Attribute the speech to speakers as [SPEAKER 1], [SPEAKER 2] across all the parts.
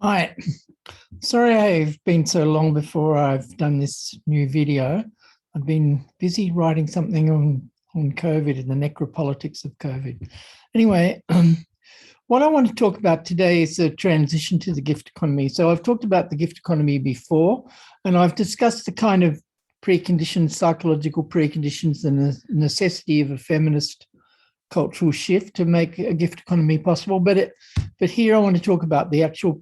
[SPEAKER 1] Hi, sorry I've been so long before I've done this new video. I've been busy writing something on COVID and the necropolitics of COVID. Anyway, what I want to talk about today is the transition to the gift economy. So I've talked about the gift economy before, and I've discussed the kind of preconditions, psychological preconditions, and the necessity of a feminist cultural shift to make a gift economy possible. But here I want to talk about the actual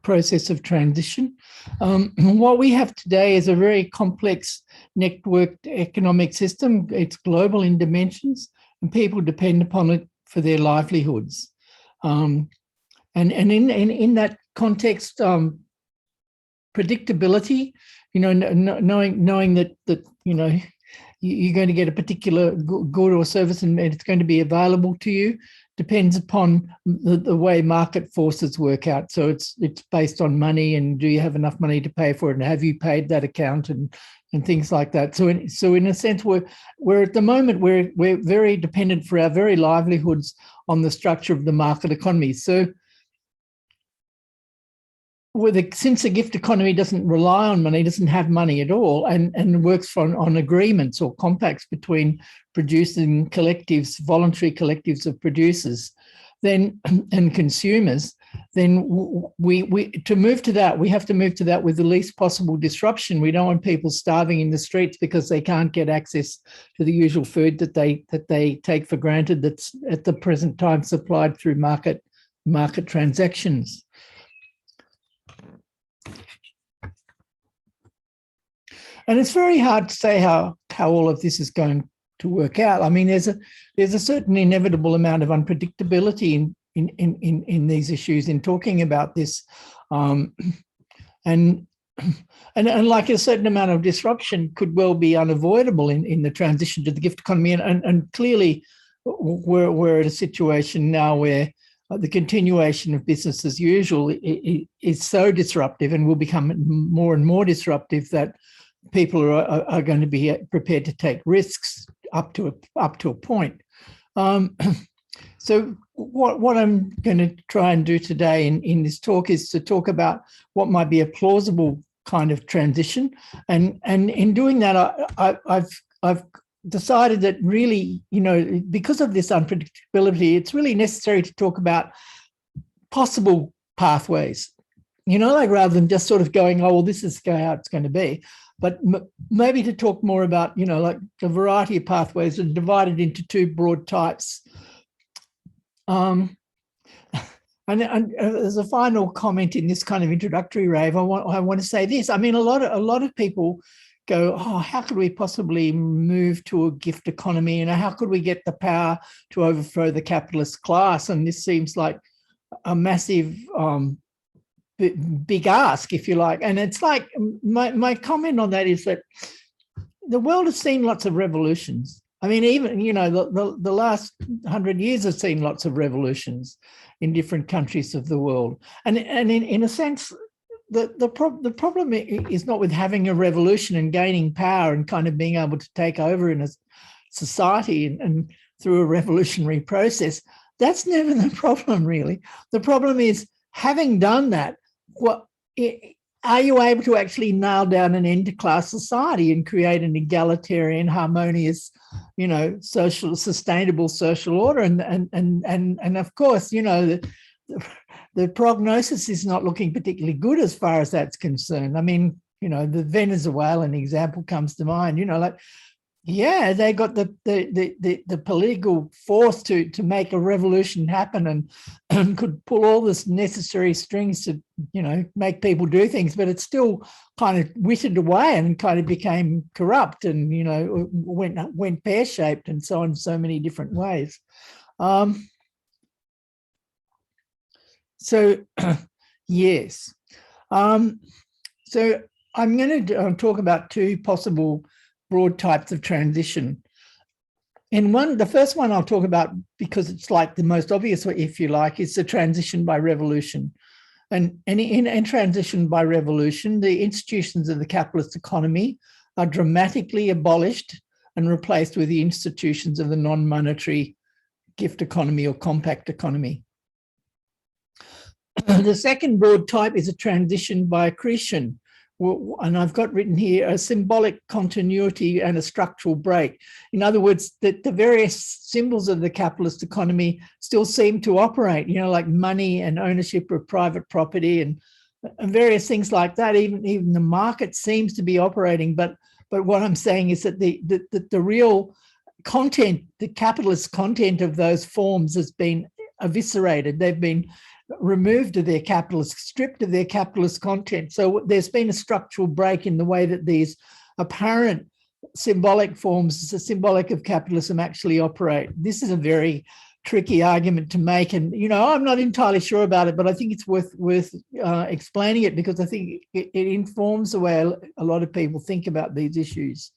[SPEAKER 1] process of transition. What we have today is a very complex networked economic system. It's global in dimensions, and people depend upon it for their livelihoods. And in that context, predictability, knowing that you're going to get a particular good or service and it's going to be available to you, depends upon the way market forces work out. So it's based on money, and do you have enough money to pay for it, and have you paid that account, and things like that. So in a sense, we're at the moment we're very dependent for our very livelihoods on the structure of the market economy. So since the gift economy doesn't rely on money, doesn't have money at all, and works on agreements or compacts between producing collectives, voluntary collectives of producers, then and consumers, then to move to that, we have to move to that with the least possible disruption. We don't want people starving in the streets because they can't get access to the usual food that they take for granted, that's at the present time supplied through market transactions. And it's very hard to say how all of this is going to work out. I mean, there's a certain inevitable amount of unpredictability in these issues in talking about this, and like a certain amount of disruption could well be unavoidable in the transition to the gift economy. And clearly, we're at a situation now where the continuation of business as usual is so disruptive and will become more and more disruptive that people are going to be prepared to take risks up to a point. So what I'm going to try and do today in this talk is to talk about what might be a plausible kind of transition, and in doing that, I've decided that really, because of this unpredictability, it's really necessary to talk about possible pathways. Like rather than just sort of going, oh well, this is how it's going to be. But maybe to talk more about, like a variety of pathways are divided into two broad types. And as a final comment in this kind of introductory rave, I want to say this. I mean, a lot of people go, oh, how could we possibly move to a gift economy? And how could we get the power to overthrow the capitalist class? And this seems like a massive big ask, if you like. And it's like, my comment on that is that the world has seen lots of revolutions. I mean, even, the last 100 years has seen lots of revolutions in different countries of the world. And in a sense, the problem is not with having a revolution and gaining power and kind of being able to take over in a society and through a revolutionary process. That's never the problem, really. The problem is, having done that, are you able to actually nail down an end-to-class society and create an egalitarian, harmonious, sustainable social order? And of course, the prognosis is not looking particularly good as far as that's concerned. I mean, the Venezuelan example comes to mind. They got the political force to make a revolution happen and could pull all this necessary strings to, make people do things, but it's still kind of withered away and kind of became corrupt and, went pear-shaped and so on in so many different ways. Yes. So I'm going to talk about two possible broad types of transition. The first one I'll talk about, because it's like the most obvious, if you like, is the transition by revolution. And in transition by revolution, the institutions of the capitalist economy are dramatically abolished and replaced with the institutions of the non-monetary gift economy or compact economy. The second broad type is a transition by accretion. And I've got written here a symbolic continuity and a structural break. In other words, that the various symbols of the capitalist economy still seem to operate, like money and ownership of private property and various things like that. Even the market seems to be operating. But what I'm saying is that the real content, the capitalist content of those forms has been eviscerated. They've been removed of their capitalist, stripped of their capitalist content. So there's been a structural break in the way that these apparent symbolic forms, the symbolic of capitalism, actually operate. This is a very tricky argument to make, and I'm not entirely sure about it, but I think it's worth explaining it, because I think it informs the way a lot of people think about these issues.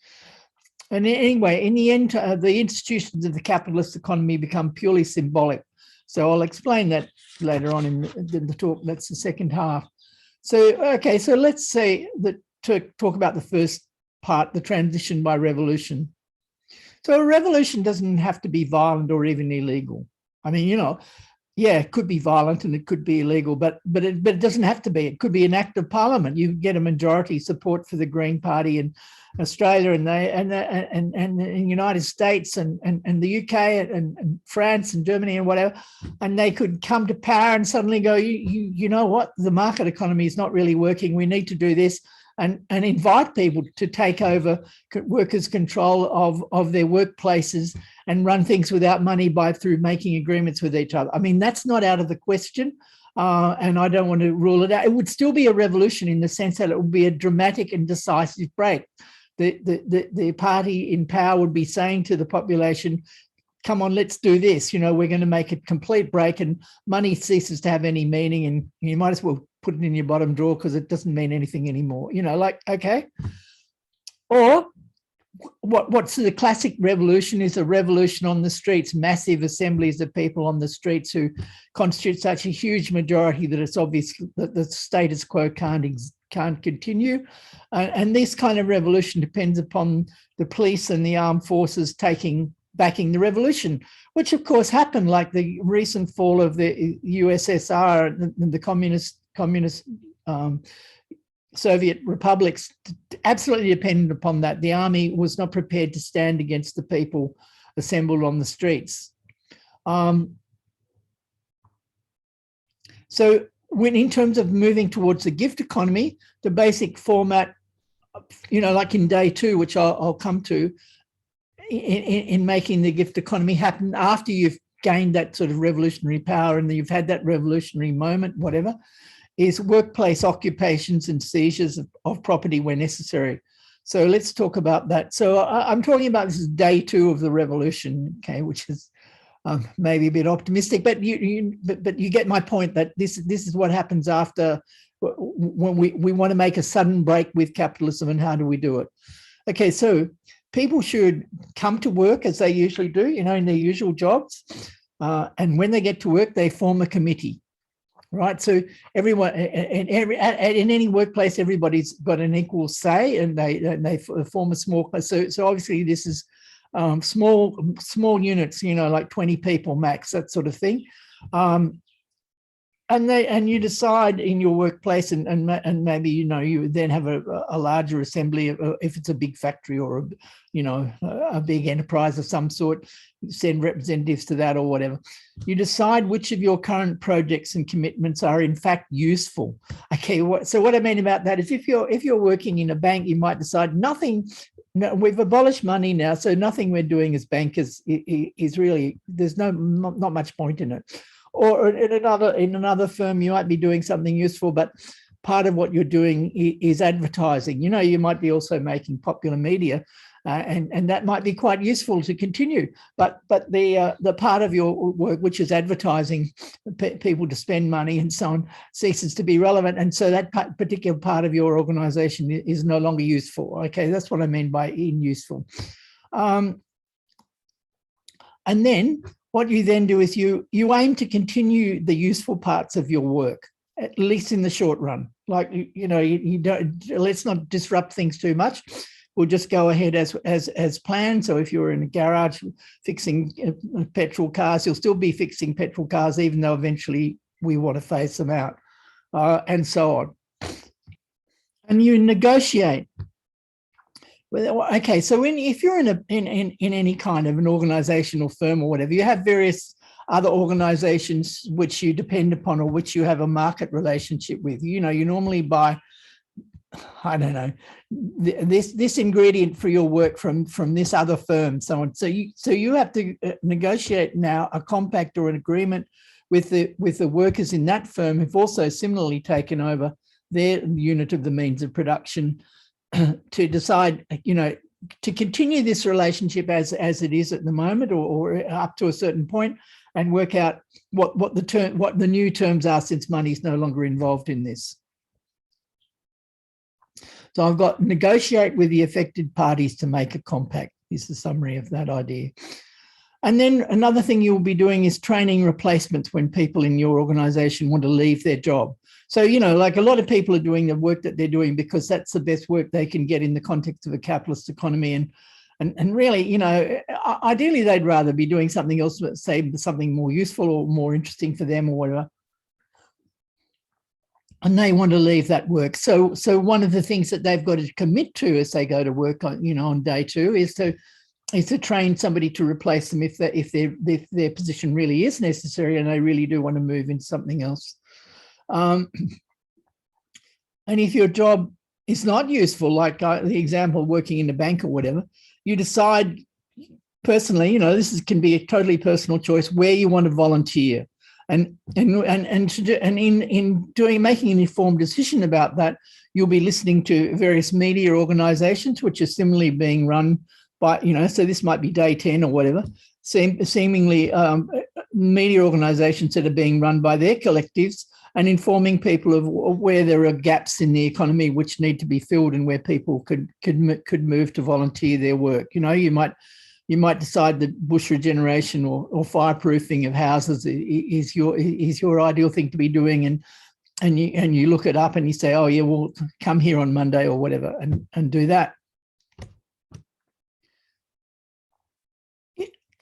[SPEAKER 1] And anyway, in the end, the institutions of the capitalist economy become purely symbolic. So I'll explain that later on in the talk. That's the second half. So, okay, so let's say that to talk about the first part, the transition by revolution. So a revolution doesn't have to be violent or even illegal. I mean, yeah, it could be violent and it could be illegal, but it doesn't have to be. It could be an act of parliament. You get a majority support for the Green Party in Australia and the United States and the UK and France and Germany and whatever, and they could come to power and suddenly go, you know what, the market economy is not really working. We need to do this. And invite people to take over workers' control of their workplaces and run things without money through making agreements with each other. I mean, that's not out of the question, and I don't want to rule it out. It would still be a revolution in the sense that it would be a dramatic and decisive break. The party in power would be saying to the population, come on, let's do this. We're going to make a complete break, and money ceases to have any meaning, and you might as well put it in your bottom drawer because it doesn't mean anything anymore. Okay. Or what's the classic revolution is a revolution on the streets, massive assemblies of people on the streets who constitute such a huge majority that it's obvious that the status quo can't continue. And this kind of revolution depends upon the police and the armed forces backing the revolution, which of course happened, like the recent fall of the USSR and the communist Soviet republics, absolutely dependent upon that. The army was not prepared to stand against the people assembled on the streets. So when in terms of moving towards the gift economy, the basic format, like in day 2, which I'll come to, in making the gift economy happen after you've gained that sort of revolutionary power and you've had that revolutionary moment, whatever, is workplace occupations and seizures of property where necessary. So let's talk about that. So I'm talking about this is day 2 of the revolution, okay, which is maybe a bit optimistic, but you get my point that this is what happens after when we want to make a sudden break with capitalism, and how do we do it? Okay, so people should come to work as they usually do, in their usual jobs, and when they get to work, they form a committee. Right, so everyone in any workplace, everybody's got an equal say, and they form a small. So obviously this is small units, like 20 people max, that sort of thing. And you decide in your workplace, and maybe you then have a larger assembly if it's a big factory or a big enterprise of some sort. Send representatives to that or whatever. You decide which of your current projects and commitments are in fact useful. Okay, so what I mean about that is if you're working in a bank, you might decide nothing. No, we've abolished money now, so nothing we're doing as bankers is really, there's not much point in it. Or in another firm, you might be doing something useful, but part of what you're doing is advertising. You might be also making popular media, and that might be quite useful to continue. But the part of your work, which is advertising people to spend money and so on, ceases to be relevant, and so that particular part of your organisation is no longer useful. Okay, that's what I mean by unuseful. And then what you then do is you aim to continue the useful parts of your work, at least in the short run. Like, you don't, let's not disrupt things too much. We'll just go ahead as planned. So if you're in a garage fixing petrol cars, you'll still be fixing petrol cars, even though eventually we want to phase them out, and so on. And you negotiate. Okay, so if you're in any kind of an organization or firm or whatever, you have various other organizations which you depend upon or which you have a market relationship with. You know, you normally buy, I don't know, this ingredient for your work from this other firm, so on. So you have to negotiate now a compact or an agreement with the workers in that firm who've also similarly taken over their unit of the means of production, to decide, you know, to continue this relationship as it is at the moment, or up to a certain point, and work out what the new terms are, since money is no longer involved in this. So I've got negotiate with the affected parties to make a compact is the summary of that idea. And then another thing you'll be doing is training replacements when people in your organization want to leave their job. So, you know, like a lot of people are doing the work that they're doing because that's the best work they can get in the context of a capitalist economy. And really, you know, ideally they'd rather be doing something else, say something more useful or more interesting for them or whatever. And they want to leave that work. So one of the things that they've got to commit to as they go to work on, you know, on day two is to train somebody to replace them if their position really is necessary and they really do want to move into something else. And if your job is not useful, like the example working in a bank or whatever, you decide personally, you know, this can be a totally personal choice where you want to volunteer, and in making an informed decision about that, you'll be listening to various media organisations which are similarly being run by, you know, so this might be day 10 or whatever, seemingly media organisations that are being run by their collectives, and informing people of where there are gaps in the economy which need to be filled and where people could move to volunteer their work. You know, you might decide that bush regeneration or fireproofing of houses is your ideal thing to be doing, and you look it up and you say, oh yeah, well, come here on Monday or whatever, and do that.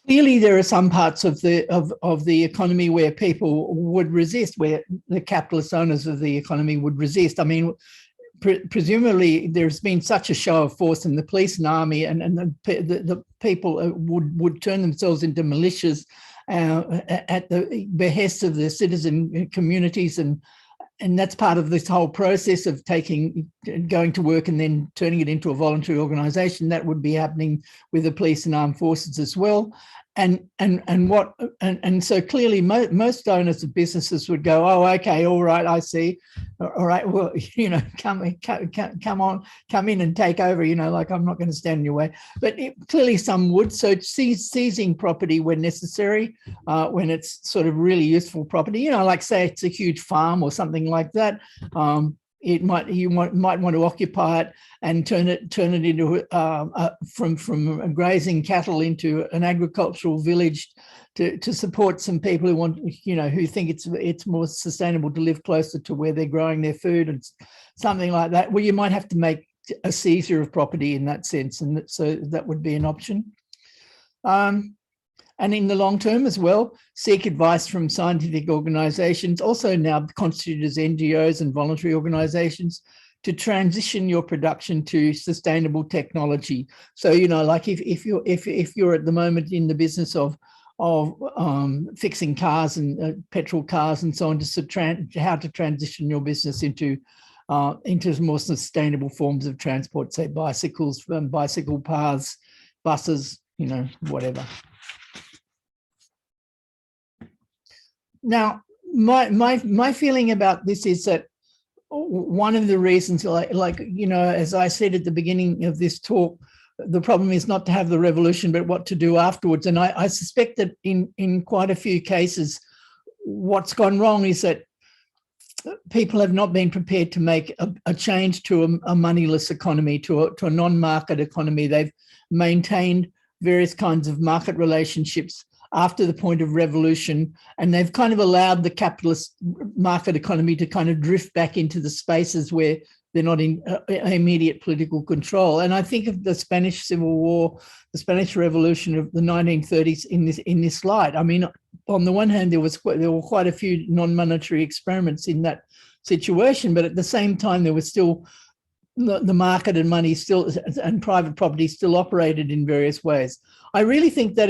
[SPEAKER 1] Clearly, there are some parts of the economy where people would resist, where the capitalist owners of the economy would resist. I mean, presumably there's been such a show of force in the police and army, and the people would turn themselves into militias at the behest of the citizen communities, and that's part of this whole process of going to work and then turning it into a voluntary organisation. That would be happening with the police and armed forces as well. And so clearly most owners of businesses would go, oh, okay, all right, I see. All right, well, you know, come in and take over, you know, like I'm not going to stand in your way. But clearly some would. So seizing property when necessary, when it's sort of really useful property, you know, like say it's a huge farm or something like that. You might want to occupy it and turn it into from grazing cattle into an agricultural village to support some people who want, you know, who think it's more sustainable to live closer to where they're growing their food and something like that. Well, you might have to make a seizure of property in that sense, and so that would be an option. And in the long term as well, seek advice from scientific organisations, also now constituted as NGOs and voluntary organisations, to transition your production to sustainable technology. So, you know, like if you're at the moment in the business of fixing cars and petrol cars and so on, how to transition your business into more sustainable forms of transport, say bicycles, bicycle paths, buses, you know, whatever. Now, my feeling about this is that one of the reasons, like you know, as I said at the beginning of this talk, the problem is not to have the revolution, but what to do afterwards. And I suspect that in quite a few cases, what's gone wrong is that people have not been prepared to make a change to a moneyless economy, to a non-market economy. They've maintained various kinds of market relationships after the point of revolution, and they've kind of allowed the capitalist market economy to kind of drift back into the spaces where they're not in immediate political control. And I think of the Spanish Civil War, the Spanish Revolution of the 1930s in this light. I mean, on the one hand, there were quite a few non-monetary experiments in that situation, but at the same time, there was still the market and money still and private property still operated in various ways. I really think that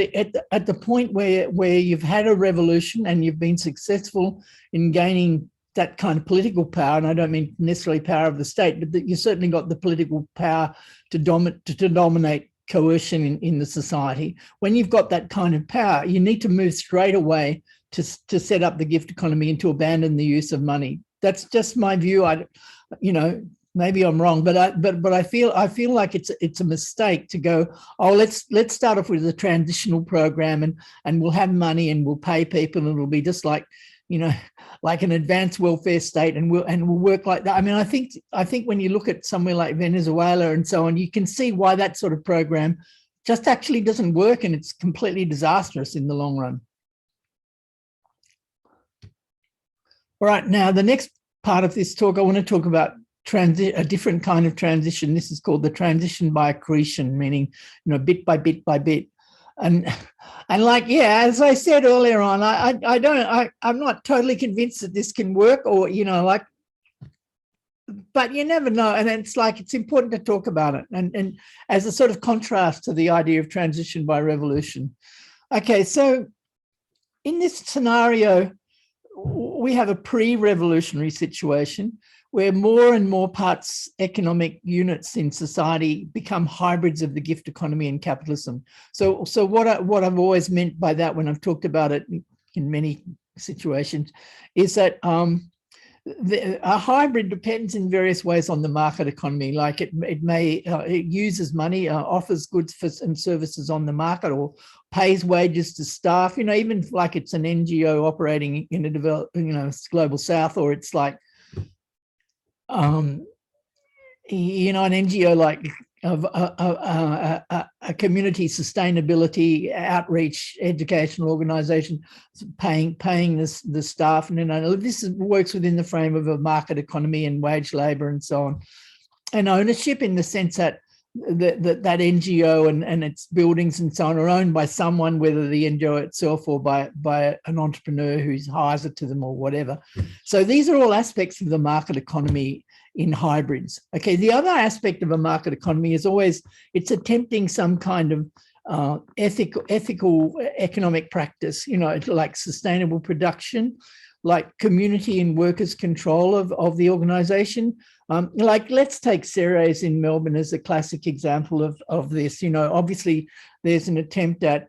[SPEAKER 1] at the point where you've had a revolution and you've been successful in gaining that kind of political power, and I don't mean necessarily power of the state, but that you certainly got the political power to dominate coercion in the society. When you've got that kind of power, you need to move straight away to set up the gift economy and to abandon the use of money. That's just my view. Maybe I'm wrong, but I feel like it's a mistake to go, oh, let's start off with a transitional program and we'll have money and we'll pay people and it'll be just like, like an advanced welfare state and we'll work like that. I mean, I think when you look at somewhere like Venezuela and so on, you can see why that sort of program just actually doesn't work and it's completely disastrous in the long run. All right, now the next part of this talk, I want to talk about a different kind of transition. This is called the transition by accretion, meaning, bit by bit by bit. And like, yeah, as I said earlier on, I'm not totally convinced that this can work or, but you never know. And it's important to talk about it. And as a sort of contrast to the idea of transition by revolution. Okay, so in this scenario, we have a pre-revolutionary situation where more and more parts economic units in society become hybrids of the gift economy and capitalism. So what I've always meant by that when I've talked about it in many situations is that a hybrid depends in various ways on the market economy. Like it uses money, offers goods and services on the market, or pays wages to staff. Even like it's an NGO operating in a global south, or it's like an NGO like a community sustainability outreach educational organization paying the staff, and this works within the frame of a market economy and wage labor and so on, and ownership in the sense that that NGO and its buildings and so on are owned by someone, whether the NGO itself or by an entrepreneur who hires it to them or whatever. So these are all aspects of the market economy in hybrids. Okay, the other aspect of a market economy is always it's attempting some kind of ethical economic practice, like sustainable production, like community and workers' control of the organisation. Like, let's take Ceres in Melbourne as a classic example of this. Obviously there's an attempt at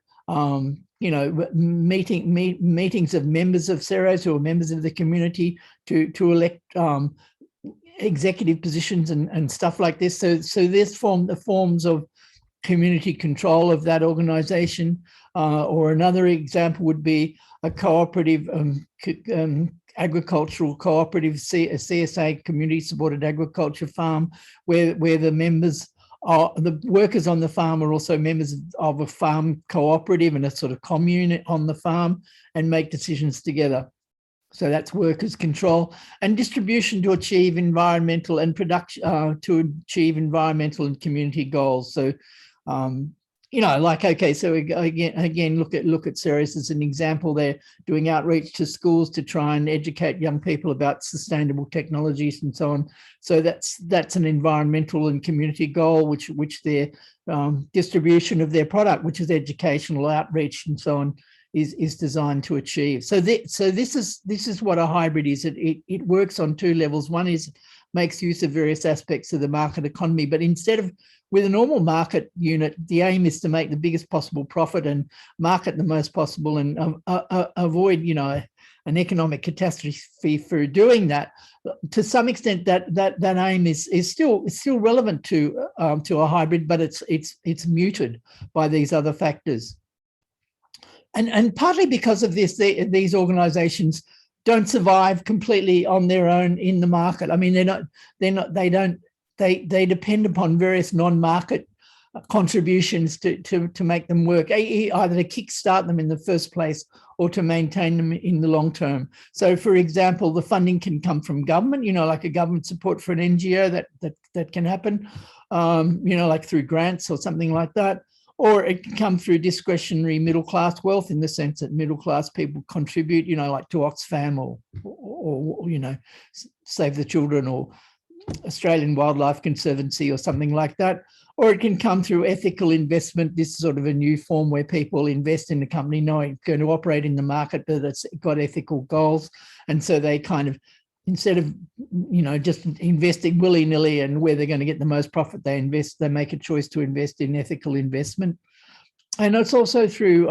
[SPEAKER 1] meetings of members of Ceres who are members of the community to elect executive positions and stuff like this. So there's the forms of community control of that organisation. Or another example would be a cooperative agricultural cooperative, a CSA, community supported agriculture farm, where the members are, the workers on the farm are also members of a farm cooperative and a sort of commune on the farm and make decisions together. So that's workers' control and distribution to achieve environmental and production, to achieve environmental and community goals. So, okay, so again, look at Ceres as an example. They're doing outreach to schools to try and educate young people about sustainable technologies and so on. So that's an environmental and community goal, which their distribution of their product, which is educational outreach and so on, is designed to achieve. So this is what a hybrid is. It works on two levels. One is makes use of various aspects of the market economy, but instead of with a normal market unit, the aim is to make the biggest possible profit and market the most possible and avoid, an economic catastrophe for doing that. To some extent, that aim is still relevant to a hybrid, but it's muted by these other factors. And partly because of this, these organisations don't survive completely on their own in the market. I mean, they depend upon various non-market contributions to make them work, either to kickstart them in the first place or to maintain them in the long term. So, for example, the funding can come from government, like a government support for an NGO that can happen, like through grants or something like that. or it can come through discretionary middle-class wealth, in the sense that middle-class people contribute, like to Oxfam or Save the Children or Australian Wildlife Conservancy or something like that. Or it can come through ethical investment. This is sort of a new form where people invest in the company knowing it's going to operate in the market, but it's got ethical goals. And so they kind of, instead of, just investing willy-nilly and where they're going to get the most profit, they make a choice to invest in ethical investment. And it's also through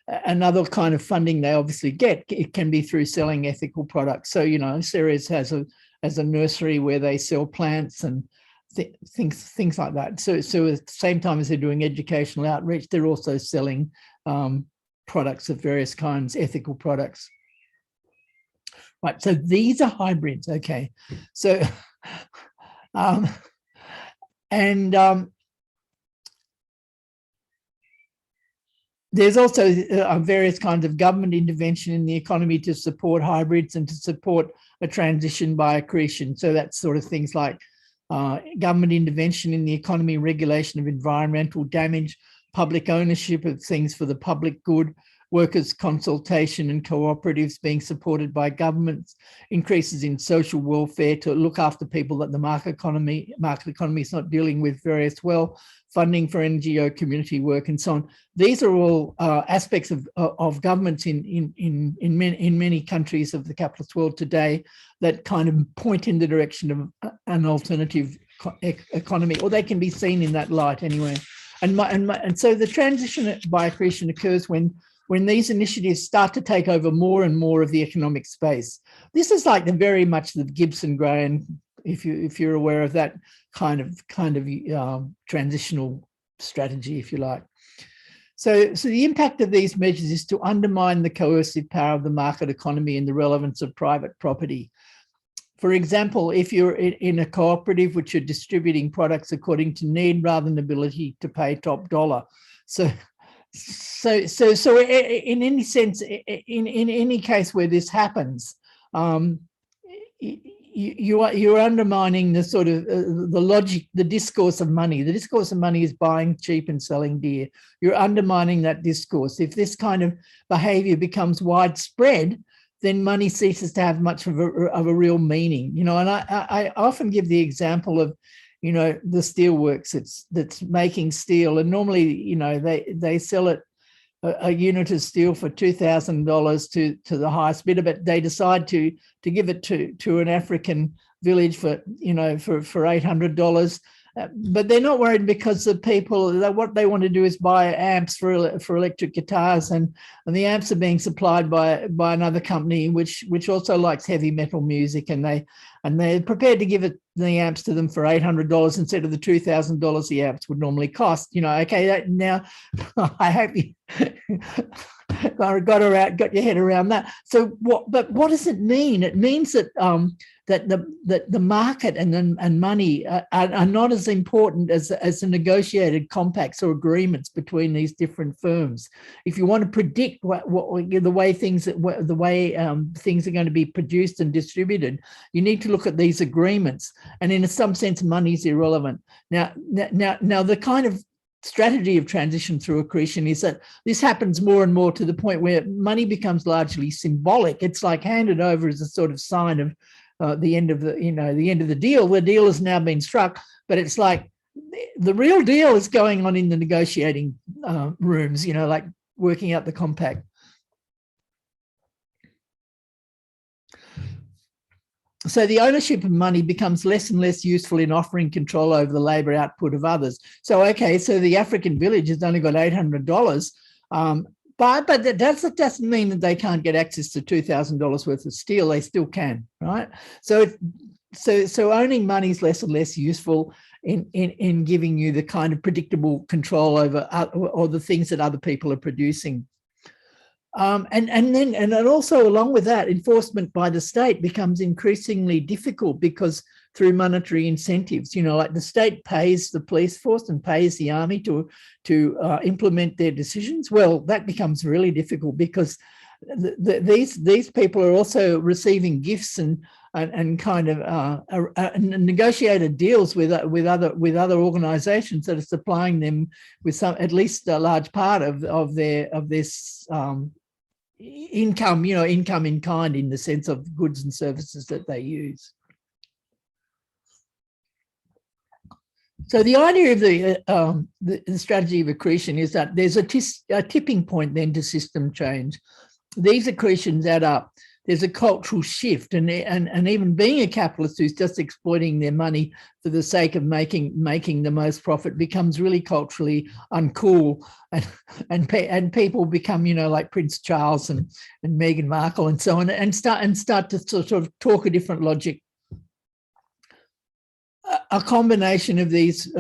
[SPEAKER 1] another kind of funding they obviously get. It can be through selling ethical products. So, Ceres has a nursery where they sell plants and things like that. So at the same time as they're doing educational outreach, they're also selling products of various kinds, ethical products. Right, so these are hybrids, okay. So, there's also various kinds of government intervention in the economy to support hybrids and to support a transition by accretion. So that's sort of things like government intervention in the economy, regulation of environmental damage, public ownership of things for the public good, workers' consultation and cooperatives being supported by governments, increases in social welfare to look after people that the market economy is not dealing with very well, funding for NGO community work and so on. These are all aspects of governments in many countries of the capitalist world today that kind of point in the direction of an alternative economy, or they can be seen in that light anyway. And so the transition by accretion occurs when these initiatives start to take over more and more of the economic space. This is like very much the Gibson-Grain, if you're aware of that kind of transitional strategy, if you like. So the impact of these measures is to undermine the coercive power of the market economy and the relevance of private property. For example, if you're in a cooperative which are distributing products according to need rather than ability to pay top dollar. So in any sense, in any case where this happens, you're undermining the sort of the logic, the discourse of money. The discourse of money is buying cheap and selling dear. You're undermining that discourse. If this kind of behavior becomes widespread, then money ceases to have much of a real meaning. And I often give the example of, the steelworks that's making steel, and normally, they sell it a unit of steel for $2,000 to the highest bidder, but they decide to give it to an African village for $800. But they're not worried, because the people, what they want to do is buy amps for electric guitars, and the amps are being supplied by another company which also likes heavy metal music, and they're prepared to give the amps to them for $800 instead of the $2,000 the amps would normally cost. Okay, now I hope you got your head around that. So what does it mean? It means that that the market and money are not as important as the negotiated compacts or agreements between these different firms. If you want to predict the way things are going to be produced and distributed, you need to look at these agreements. And in some sense, money is irrelevant. Now, the kind of strategy of transition through accretion is that this happens more and more to the point where money becomes largely symbolic. It's like handed over as a sort of sign of the end of the deal. The deal has now been struck, but it's like the real deal is going on in the negotiating rooms, like working out the compact. So the ownership of money becomes less and less useful in offering control over the labour output of others. So, okay, so the African village has only got $800, but that doesn't mean that they can't get access to $2,000 worth of steel. They still can, right? So owning money is less and less useful in giving you the kind of predictable control over or the things that other people are producing. And also along with that, enforcement by the state becomes increasingly difficult, because through monetary incentives, like the state pays the police force and pays the army to implement their decisions. Well, that becomes really difficult, because these people are also receiving gifts and kind of negotiated deals with other organisations that are supplying them with some, at least a large part of this income, income in kind, in the sense of goods and services that they use. So the idea of the strategy of accretion is that there's a tipping point then to system change. These accretions add up. There's a cultural shift, and even being a capitalist who's just exploiting their money for the sake of making the most profit becomes really culturally uncool, and people become, like Prince Charles and Meghan Markle and so on, and start to sort of talk a different logic. A combination of these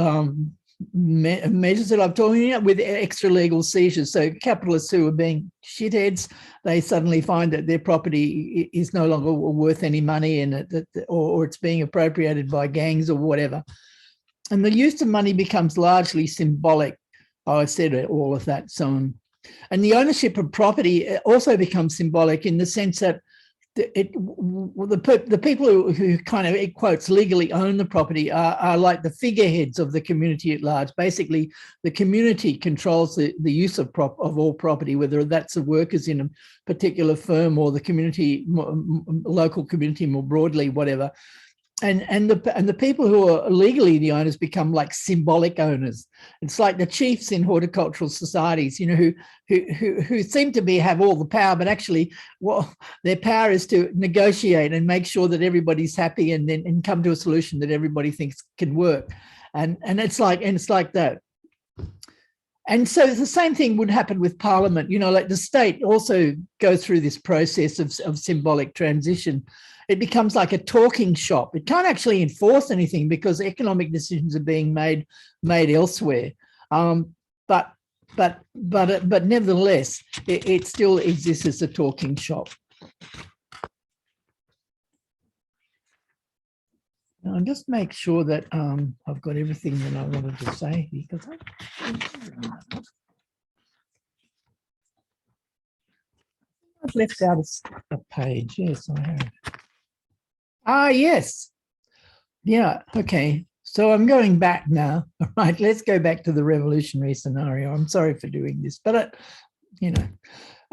[SPEAKER 1] measures that I'm talking about with extra legal seizures. So capitalists who are being shitheads, they suddenly find that their property is no longer worth any money, and or it's being appropriated by gangs or whatever. And the use of money becomes largely symbolic. I said all of that, so on. And the ownership of property also becomes symbolic in the sense that the people who kind of, it quotes, legally own the property are like the figureheads of the community at large. Basically, the community controls the use of all property, whether that's the workers in a particular firm or the community, local community more broadly, whatever. And the people who are legally the owners become like symbolic owners. It's like the chiefs in horticultural societies, who seem to have all the power, but actually, well, their power is to negotiate and make sure that everybody's happy, and come to a solution that everybody thinks can work. And it's like that. And so the same thing would happen with Parliament. Like the state also goes through this process of symbolic transition. It becomes like a talking shop. It can't actually enforce anything because economic decisions are being made elsewhere. But nevertheless, it still exists as a talking shop. Now, I'll just make sure that I've got everything that I wanted to say, because I've left out a page. Yes, I have. Yes. Yeah, okay. So I'm going back now. All right, let's go back to the revolutionary scenario. I'm sorry for doing this, but,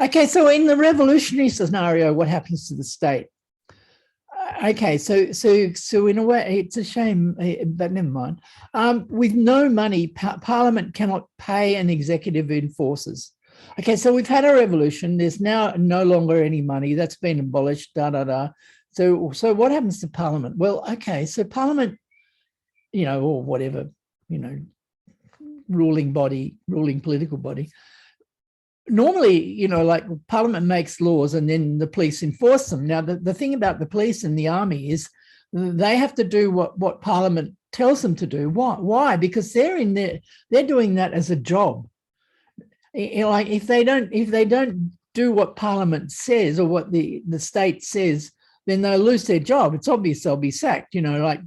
[SPEAKER 1] Okay, so in the revolutionary scenario, what happens to the state? Okay, so in a way, it's a shame, but never mind. With no money, Parliament cannot pay an executive in forces. Okay, so we've had a revolution. There's now no longer any money. That's been abolished, So what happens to Parliament? Well, okay, so Parliament, or whatever, ruling political body, normally, like Parliament makes laws and then the police enforce them. Now, the thing about the police and the army is they have to do what Parliament tells them to do. Why? Because they're doing that as a job. Like if they don't do what Parliament says or what the state says, then they'll lose their job. It's obvious they'll be sacked, like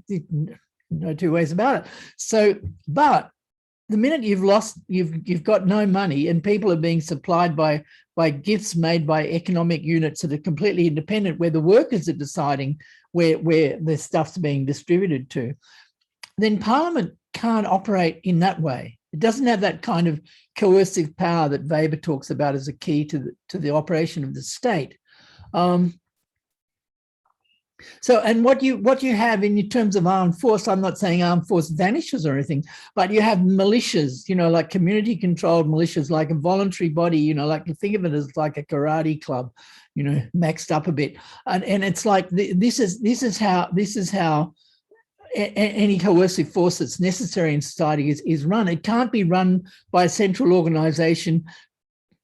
[SPEAKER 1] no two ways about it. So, but the minute you've got no money and people are being supplied by gifts made by economic units that are completely independent, where the workers are deciding where the stuff's being distributed to, then Parliament can't operate in that way. It doesn't have that kind of coercive power that Weber talks about as a key to the operation of the state. So, and what you have in terms of armed force, I'm not saying armed force vanishes or anything, but you have militias, like community-controlled militias, like a voluntary body, like think of it as like a karate club, maxed up a bit, and it's like this is how any coercive force that's necessary in society is run. It can't be run by a central organisation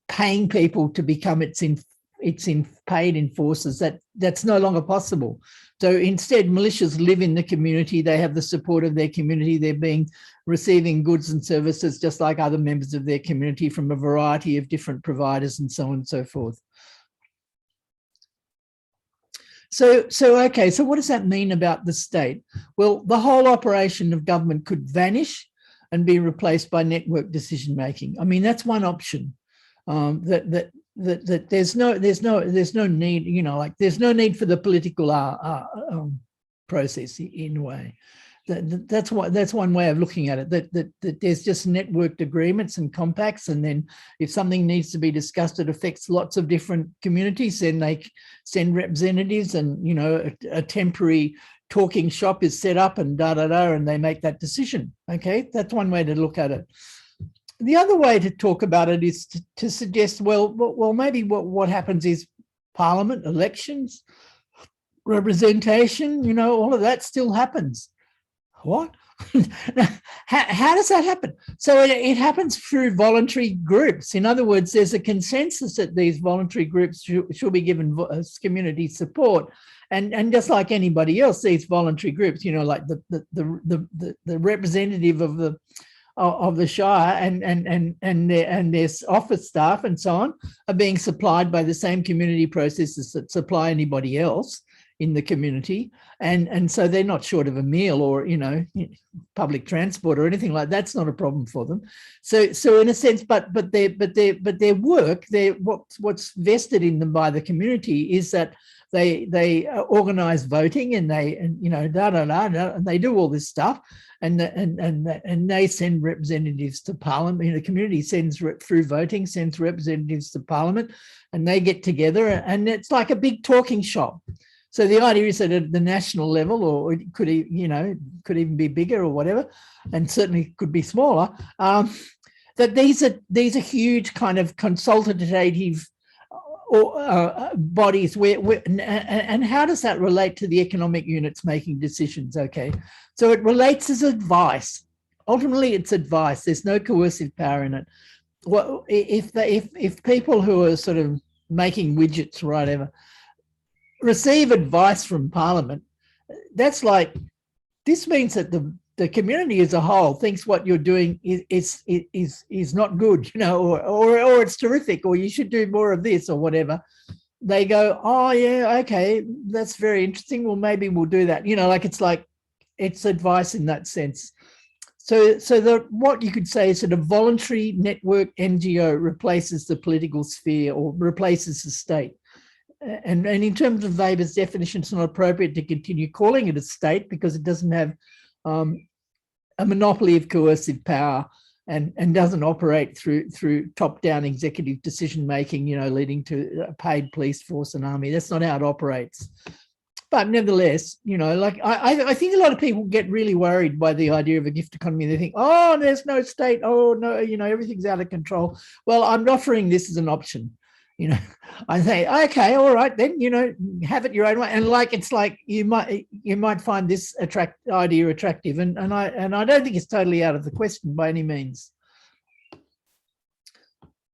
[SPEAKER 1] paying people to become its paid enforcers. That's no longer possible. So instead, militias live in the community. They have the support of their community. They're receiving goods and services just like other members of their community from a variety of different providers and so on and so forth. So okay, so what does that mean about the state? Well, the whole operation of government could vanish and be replaced by network decision making. I mean, that's one option. That that there's no need, you know, like there's no need for the political process in a way. That's one way of looking at it, that there's just networked agreements and compacts, and then if something needs to be discussed, it affects lots of different communities, then they send representatives, and, you know, a temporary talking shop is set up and and they make that decision. Okay, that's one way to look at it. The other way to talk about it is to suggest, well, maybe what happens is parliament, elections, representation, you know, all of that still happens. What? How does that happen? So it happens through voluntary groups. In other words, there's a consensus that these voluntary groups should be given community support. And just like anybody else, these voluntary groups, you know, like the representative of the Shire and their office staff and so on are being supplied by the same community processes that supply anybody else in the community, and so they're not short of a meal or, you know, public transport or anything like that. That's not a problem for them. So in a sense, but their work, what's vested in them by the community is that they organise voting, and you know, and they do all this stuff, and they send representatives to Parliament. You know, the community sends through voting, sends representatives to Parliament, and they get together, and it's like a big talking shop. So the idea is that at the national level, or it could, you know, could even be bigger or whatever, and certainly could be smaller, that these are huge kind of consultative bodies and how does that relate to the economic units making decisions? Okay, so it relates as advice. Ultimately, it's advice. There's no coercive power in it. Well, if people who are sort of making widgets or whatever receive advice from Parliament, that's like, this means that the community as a whole thinks what you're doing is not good, you know, or it's terrific, or you should do more of this or whatever. They go, oh yeah, okay, that's very interesting. Well, maybe we'll do that. You know, like it's advice in that sense. So what you could say is that a voluntary network NGO replaces the political sphere or replaces the state. And in terms of Weber's definition, it's not appropriate to continue calling it a state because it doesn't have a monopoly of coercive power and doesn't operate through top-down executive decision-making, you know, leading to a paid police force and army. That's not how it operates. But nevertheless, you know, like I think a lot of people get really worried by the idea of a gift economy. They think, oh, there's no state. Oh, no, you know, everything's out of control. Well, I'm offering this as an option. You know, I say, okay, all right, then, you know, have it your own way. And like, it's like you might find this idea attractive, and I don't think it's totally out of the question by any means.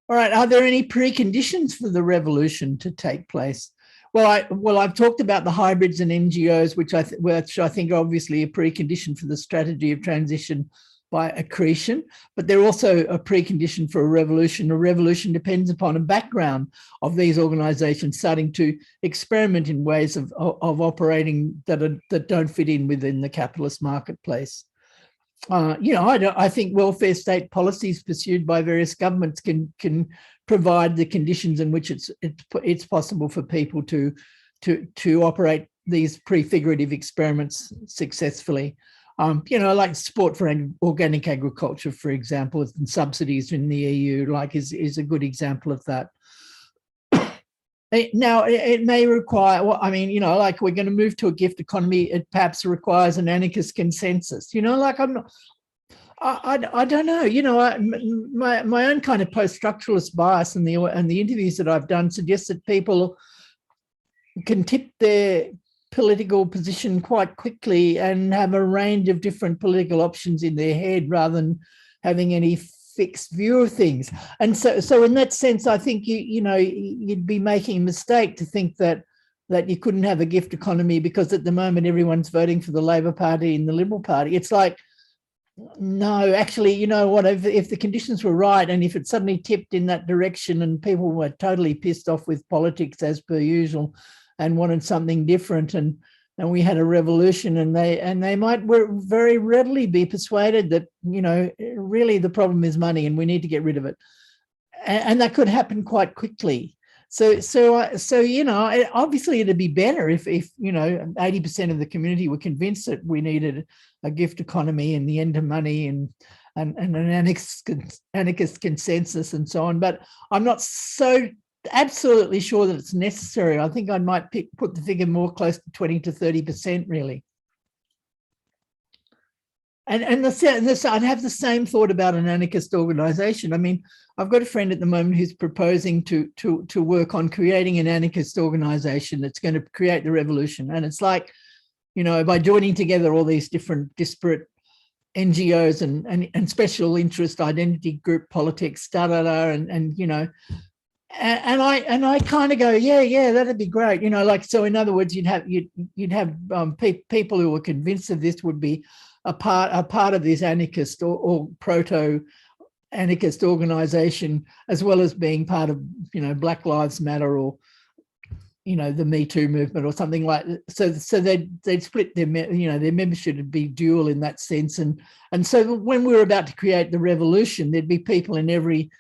[SPEAKER 1] All right, are there any preconditions for the revolution to take place? Well, I've talked about the hybrids and NGOs, which I think are obviously a precondition for the strategy of transition by accretion, but they're also a precondition for a revolution. A revolution depends upon a background of these organisations starting to experiment in ways of operating that don't fit in within the capitalist marketplace. You know, I think welfare state policies pursued by various governments can provide the conditions in which it's possible for people to operate these prefigurative experiments successfully. You know, like support for organic agriculture, for example, and subsidies in the EU, like is a good example of that. Now, it may require, well, I mean, you know, like we're going to move to a gift economy. It perhaps requires an anarchist consensus. You know, like I don't know. You know, my own kind of post-structuralist bias and the interviews that I've done suggest that people can tip their political position quite quickly and have a range of different political options in their head rather than having any fixed view of things. And so in that sense, I think you'd be making a mistake to think that you couldn't have a gift economy because at the moment everyone's voting for the Labor Party and the Liberal Party. It's like, no, actually, you know what, if the conditions were right and if it suddenly tipped in that direction and people were totally pissed off with politics as per usual and wanted something different, and we had a revolution, and they might very readily be persuaded that, you know, really the problem is money and we need to get rid of it. and that could happen quite quickly. So you know, obviously it'd be better if 80% of the community were convinced that we needed a gift economy and the end of money and an anarchist consensus and so on. But I'm not so absolutely sure that it's necessary. I think I might put the figure more close to 20 to 30%, really. And I'd have the same thought about an anarchist organization. I mean, I've got a friend at the moment who's proposing to work on creating an anarchist organization that's going to create the revolution. And it's like, you know, by joining together all these different disparate NGOs and special interest identity group politics, and you know, and I kind of go, yeah, that'd be great, you know, like, so in other words, you'd have people who were convinced of this would be a part of this anarchist or proto-anarchist organization, as well as being part of, you know, Black Lives Matter or, you know, the Me Too movement or something like that. So they'd split their, you know, their membership would be dual in that sense. And so when we were about to create the revolution, there'd be people in every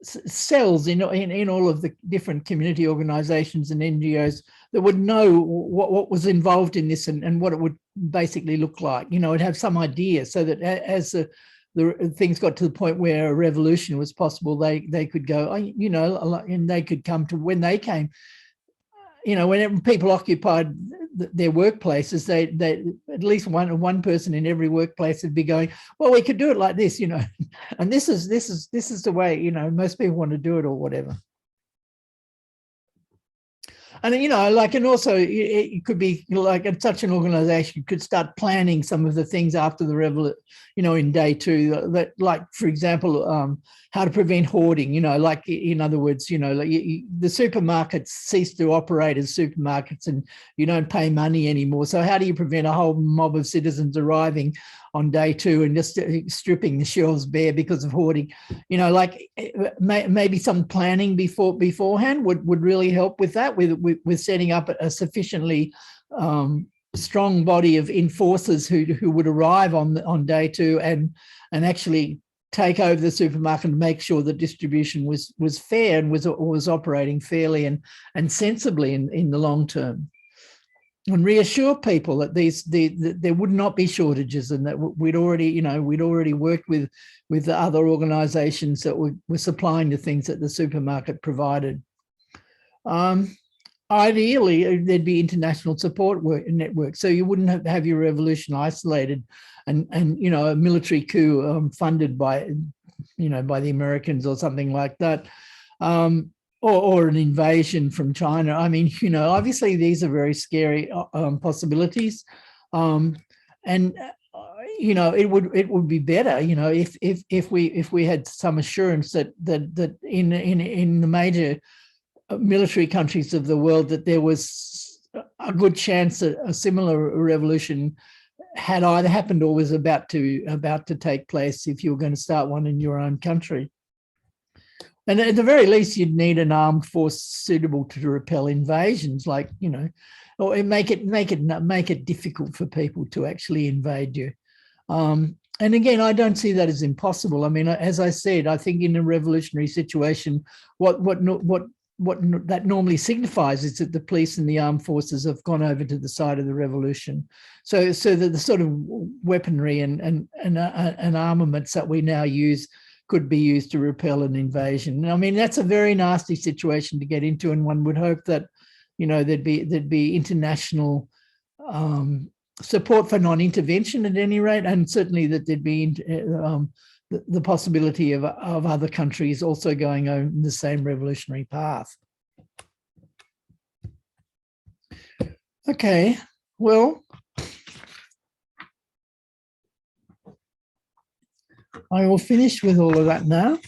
[SPEAKER 1] cells in all of the different community organizations and NGOs that would know what was involved in this and what it would basically look like. You know, it'd have some idea, so that as the things got to the point where a revolution was possible, they could go, you know, and they could come to, when they came, you know, whenever people occupied their workplaces, they at least one person in every workplace would be going, well, we could do it like this, you know, and this is the way, you know, most people want to do it or whatever. And, you know, like, and also it could be like such an organization could start planning some of the things after the revolution, you know, in day two, that, like, for example, how to prevent hoarding, you know, like, in other words, you know, like the supermarkets cease to operate as supermarkets and you don't pay money anymore. So how do you prevent a whole mob of citizens arriving on day two and just stripping the shelves bare because of hoarding? You know, like, maybe some planning beforehand would really help with that, with setting up a sufficiently strong body of enforcers who would arrive on day two and actually take over the supermarket and make sure the distribution was fair and was operating fairly and sensibly in the long term, and reassure people that there would not be shortages, and that we'd already worked with the other organizations that were supplying the things that the supermarket provided. Ideally, there'd be international support networks, so you wouldn't have your revolution isolated and you know, a military coup funded by, you know, by the Americans or something like that, or an invasion from China. I mean, you know, obviously these are very scary possibilities, and you know, it would be better, you know, if we had some assurance that in the major military countries of the world that there was a good chance that a similar revolution had either happened or was about to take place if you were going to start one in your own country. And at the very least, you'd need an armed force suitable to repel invasions, like, you know, or make it difficult for people to actually invade you. And again, I don't see that as impossible. I mean, as I said, I think in a revolutionary situation, what that normally signifies is that the police and the armed forces have gone over to the side of the revolution. So that the sort of weaponry and armaments that we now use could be used to repel an invasion. I mean, that's a very nasty situation to get into, and one would hope that, you know, there'd be international support for non-intervention at any rate, and certainly that there'd be the possibility of other countries also going on the same revolutionary path. Okay, well, I will finish with all of that now.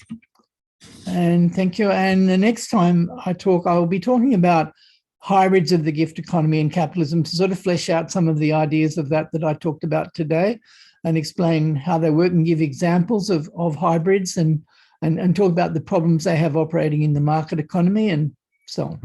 [SPEAKER 1] And thank you. And the next time I will be talking about hybrids of the gift economy and capitalism, to sort of flesh out some of the ideas of that I talked about today, and explain how they work and give examples of hybrids and talk about the problems they have operating in the market economy and so on.